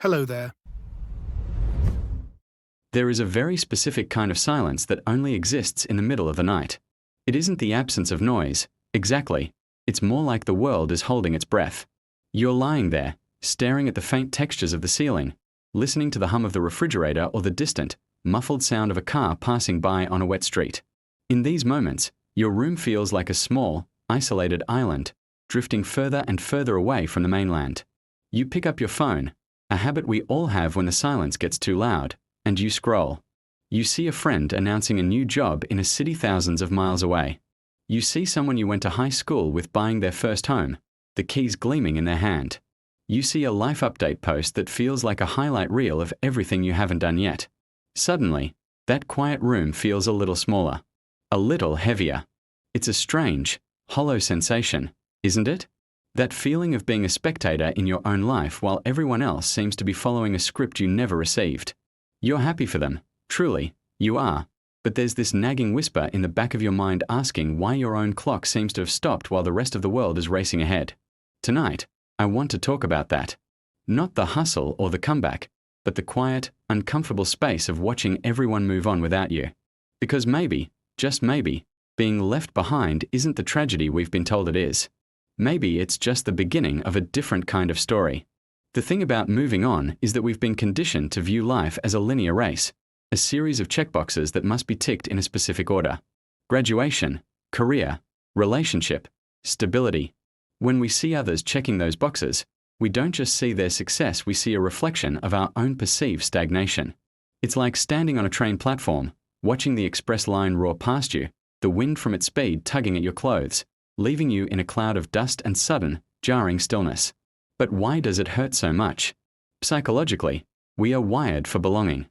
Hello there. There is a very specific kind of silence that only exists in the middle of the night. It isn't the absence of noise, exactly. It's more like the world is holding its breath. You're lying there, staring at the faint textures of the ceiling, listening to the hum of the refrigerator or the distant, muffled sound of a car passing by on a wet street. In these moments, your room feels like a small, isolated island, drifting further and further away from the mainland. You pick up your phone, a habit we all have when the silence gets too loud, and you scroll. You see a friend announcing a new job in a city thousands of miles away. You see someone you went to high school with buying their first home, the keys gleaming in their hand. You see a life update post that feels like a highlight reel of everything you haven't done yet. Suddenly, that quiet room feels a little smaller, a little heavier. It's a strange, hollow sensation, isn't it? That feeling of being a spectator in your own life while everyone else seems to be following a script you never received. You're happy for them, truly, you are, but there's this nagging whisper in the back of your mind asking why your own clock seems to have stopped while the rest of the world is racing ahead. Tonight, I want to talk about that. Not the hustle or the comeback, but the quiet, uncomfortable space of watching everyone move on without you. Because maybe, just maybe, being left behind isn't the tragedy we've been told it is. Maybe it's just the beginning of a different kind of story. The thing about moving on is that we've been conditioned to view life as a linear race, a series of checkboxes that must be ticked in a specific order. Graduation, career, relationship, stability. When we see others checking those boxes, we don't just see their success, we see a reflection of our own perceived stagnation. It's like standing on a train platform, watching the express line roar past you, the wind from its speed tugging at your clothes, leaving you in a cloud of dust and sudden, jarring stillness. But why does it hurt so much? Psychologically, we are wired for belonging.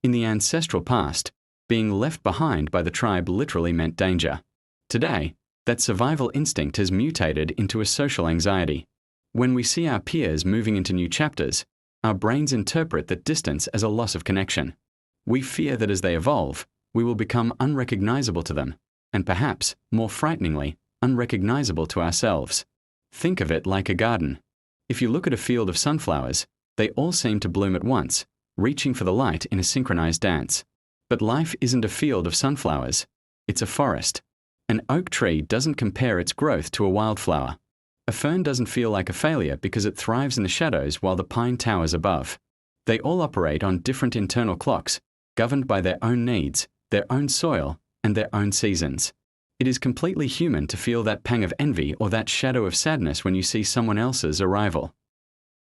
In the ancestral past, being left behind by the tribe literally meant danger. Today, that survival instinct has mutated into a social anxiety. When we see our peers moving into new chapters, our brains interpret that distance as a loss of connection. We fear that as they evolve, we will become unrecognizable to them, and perhaps, more frighteningly, unrecognizable to ourselves. Think of it like a garden. If you look at a field of sunflowers, they all seem to bloom at once, reaching for the light in a synchronized dance. But life isn't a field of sunflowers. It's a forest. An oak tree doesn't compare its growth to a wildflower. A fern doesn't feel like a failure because it thrives in the shadows while the pine towers above. They all operate on different internal clocks, governed by their own needs, their own soil, and their own seasons. It is completely human to feel that pang of envy or that shadow of sadness when you see someone else's arrival.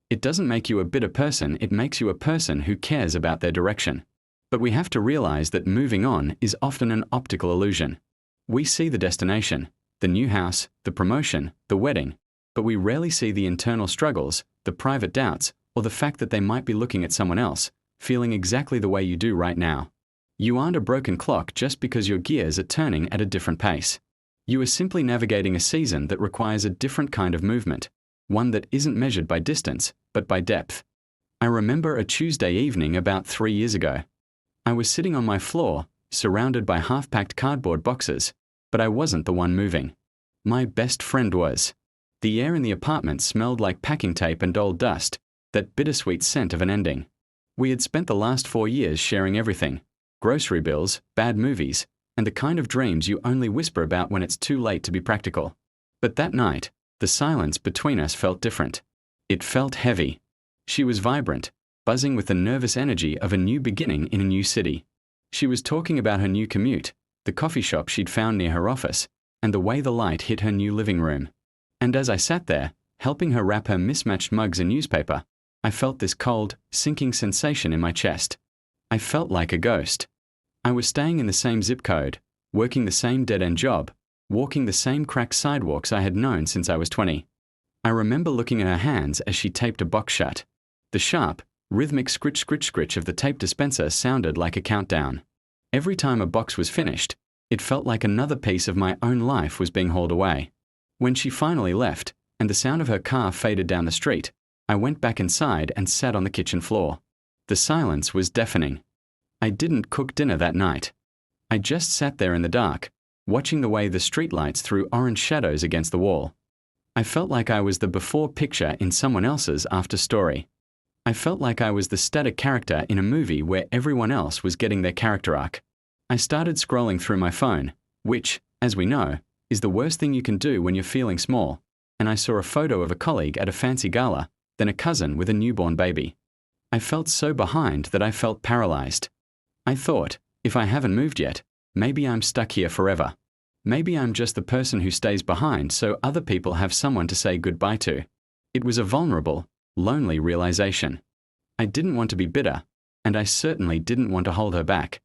It doesn't make you a bitter person, it makes you a person who cares about their direction. But we have to realize that moving on is often an optical illusion. We see the destination, the new house, the promotion, the wedding, but we rarely see the internal struggles, the private doubts, or the fact that they might be looking at someone else, feeling exactly the way you do right now. You aren't a broken clock just because your gears are turning at a different pace. You are simply navigating a season that requires a different kind of movement, one that isn't measured by distance, but by depth. I remember a Tuesday evening about 3 years ago. I was sitting on my floor, surrounded by half-packed cardboard boxes, but I wasn't the one moving. My best friend was. The air in the apartment smelled like packing tape and old dust, that bittersweet scent of an ending. We had spent the last 4 years sharing everything. Grocery bills, bad movies, and the kind of dreams you only whisper about when it's too late to be practical. But that night, the silence between us felt different. It felt heavy. She was vibrant, buzzing with the nervous energy of a new beginning in a new city. She was talking about her new commute, the coffee shop she'd found near her office, and the way the light hit her new living room. And as I sat there, helping her wrap her mismatched mugs in newspaper, I felt this cold, sinking sensation in my chest. I felt like a ghost. I was staying in the same zip code, working the same dead-end job, walking the same cracked sidewalks I had known since I was 20. I remember looking at her hands as she taped a box shut. The sharp, rhythmic scritch of the tape dispenser sounded like a countdown. Every time a box was finished, it felt like another piece of my own life was being hauled away. When she finally left, and the sound of her car faded down the street, I went back inside and sat on the kitchen floor. The silence was deafening. I didn't cook dinner that night. I just sat there in the dark, watching the way the streetlights threw orange shadows against the wall. I felt like I was the before picture in someone else's after story. I felt like I was the static character in a movie where everyone else was getting their character arc. I started scrolling through my phone, which, as we know, is the worst thing you can do when you're feeling small, and I saw a photo of a colleague at a fancy gala, then a cousin with a newborn baby. I felt so behind that I felt paralyzed. I thought, if I haven't moved yet, maybe I'm stuck here forever. Maybe I'm just the person who stays behind so other people have someone to say goodbye to. It was a vulnerable, lonely realization. I didn't want to be bitter, and I certainly didn't want to hold her back.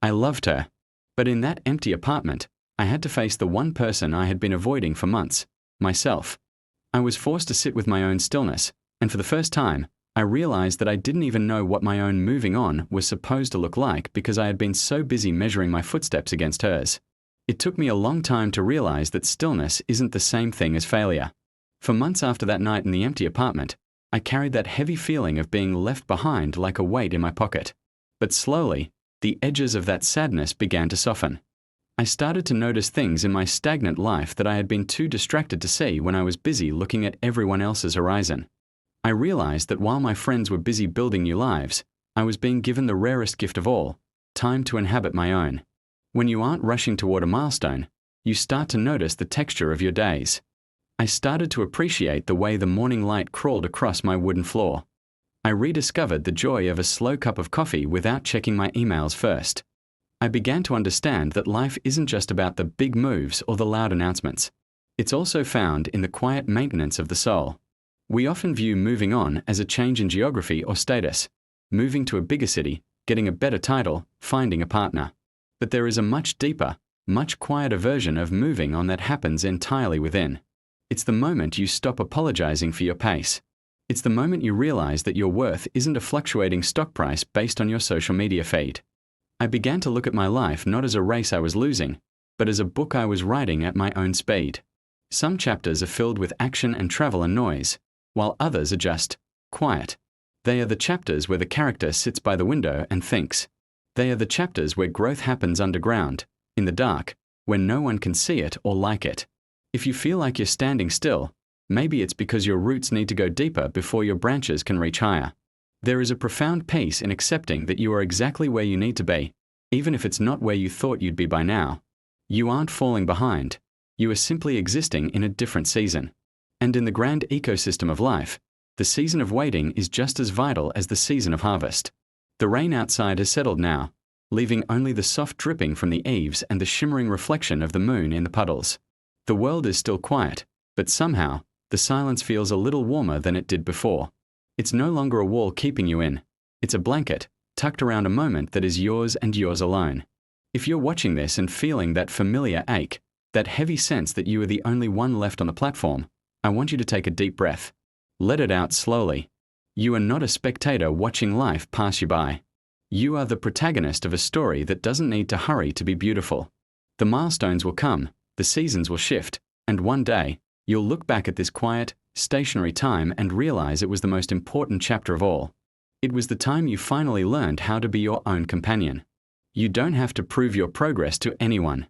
I loved her, but in that empty apartment, I had to face the one person I had been avoiding for months, myself. I was forced to sit with my own stillness, and for the first time, I realized that I didn't even know what my own moving on was supposed to look like because I had been so busy measuring my footsteps against hers. It took me a long time to realize that stillness isn't the same thing as failure. For months after that night in the empty apartment, I carried that heavy feeling of being left behind like a weight in my pocket. But slowly, the edges of that sadness began to soften. I started to notice things in my stagnant life that I had been too distracted to see when I was busy looking at everyone else's horizon. I realized that while my friends were busy building new lives, I was being given the rarest gift of all, time to inhabit my own. When you aren't rushing toward a milestone, you start to notice the texture of your days. I started to appreciate the way the morning light crawled across my wooden floor. I rediscovered the joy of a slow cup of coffee without checking my emails first. I began to understand that life isn't just about the big moves or the loud announcements. It's also found in the quiet maintenance of the soul. We often view moving on as a change in geography or status, moving to a bigger city, getting a better title, finding a partner. But there is a much deeper, much quieter version of moving on that happens entirely within. It's the moment you stop apologizing for your pace. It's the moment you realize that your worth isn't a fluctuating stock price based on your social media feed. I began to look at my life not as a race I was losing, but as a book I was writing at my own speed. Some chapters are filled with action and travel and noise, while others are just quiet. They are the chapters where the character sits by the window and thinks. They are the chapters where growth happens underground, in the dark, where no one can see it or like it. If you feel like you're standing still, maybe it's because your roots need to go deeper before your branches can reach higher. There is a profound peace in accepting that you are exactly where you need to be, even if it's not where you thought you'd be by now. You aren't falling behind. You are simply existing in a different season. And in the grand ecosystem of life, the season of waiting is just as vital as the season of harvest. The rain outside has settled now, leaving only the soft dripping from the eaves and the shimmering reflection of the moon in the puddles. The world is still quiet, but somehow, the silence feels a little warmer than it did before. It's no longer a wall keeping you in. It's a blanket, tucked around a moment that is yours and yours alone. If you're watching this and feeling that familiar ache, that heavy sense that you are the only one left on the platform, I want you to take a deep breath. Let it out slowly. You are not a spectator watching life pass you by. You are the protagonist of a story that doesn't need to hurry to be beautiful. The milestones will come, the seasons will shift, and one day, you'll look back at this quiet, stationary time and realize it was the most important chapter of all. It was the time you finally learned how to be your own companion. You don't have to prove your progress to anyone.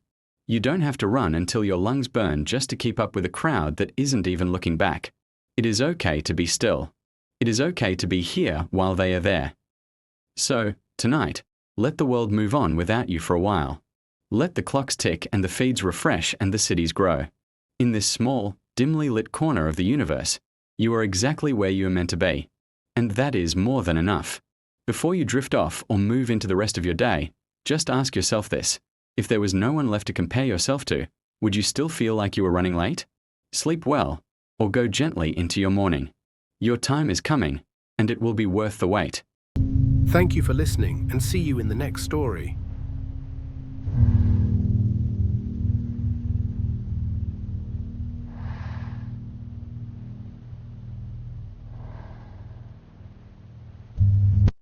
You don't have to run until your lungs burn just to keep up with a crowd that isn't even looking back. It is okay to be still. It is okay to be here while they are there. So, tonight, let the world move on without you for a while. Let the clocks tick and the feeds refresh and the cities grow. In this small, dimly lit corner of the universe, you are exactly where you are meant to be. And that is more than enough. Before you drift off or move into the rest of your day, just ask yourself this. If there was no one left to compare yourself to, would you still feel like you were running late? Sleep well, or go gently into your morning. Your time is coming, and it will be worth the wait. Thank you for listening, and see you in the next story.